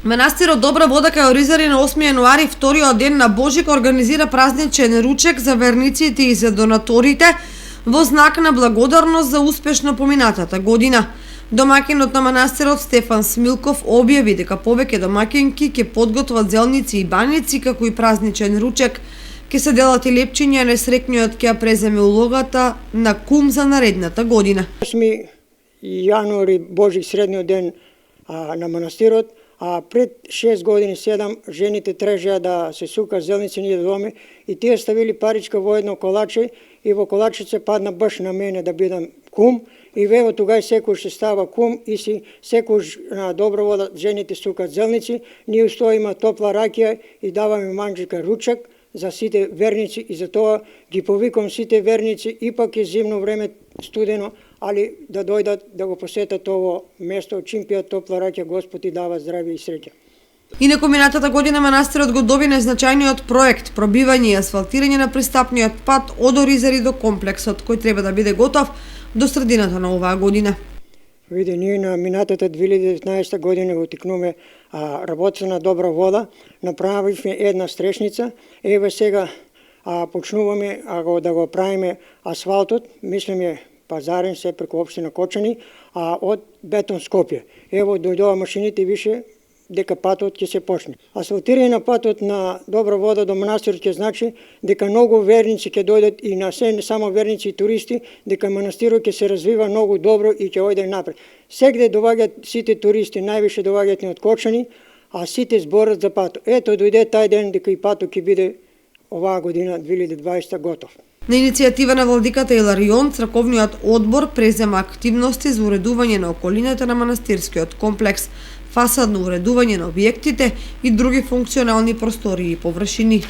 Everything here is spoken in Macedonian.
Манастирот Добра вода кај Оризари на 8 јануари, вториот ден на Божик, организира празничен ручек за верниците и за донаторите во знак на благодарност за успешно поминатата година. Домаќинот на манастирот Стефан Смилков објави дека повеќе домаќинки ќе подготват зелници и баници, како и празничен ручек. Ќе се делат и лепчиња, несрекниот ќе ја преземе улогата на кум за наредната година. 8 јануари Божик, средниот ден на манастирот, а пред 6 години, 7, жените трежеа да се сука зелници ние доме и тие ставили паричка во едно колаче и во колачице падна баш на мене да бидам кум и вево тугај секој ще става кум и си секој на добра вода жените сукат зелници, ние устоиме топла ракија и даваме манџика ручек за сите верници и за тоа ги повикам сите верници, ипак е зимно време, студено, али да дојдат да го посетат ово место, чим пијат топла раќа, Господ и дава здравје и среќа. Инаку минатата година манастирот го доби најзначајниот проект пробивање и асфалтирање на пристапниот пат од Оризари до комплексот, кој треба да биде готов до средината на оваа година. Види, ние на минатата 2019 година го тикнуме работа на Добра вода, направивме една стрешница, еве сега почнуваме да го правиме асфалтот, мислиме пазарен се преку општина Кочани, од Бетон Скопје. Ево дојдоа машините више дека патот ќе се почне. Асфалтирање на патот на Добра вода до манастирот ќе значи дека многу верници ќе дојдат и на се не само верници и туристи, дека манастирот ќе се развива многу добро и ќе ојде напред. Сегде доаѓаат сите туристи, највише доаѓаат ни од Кочани, а сите зборат за патот. Ето дојде тај ден дека и патот ќе биде оваа година 2020 готов. На иницијатива на владиката Иларион, црковниот одбор презема активности за уредување на околината на манастирскиот комплекс, фасадно уредување на објектите и други функционални простории и површини.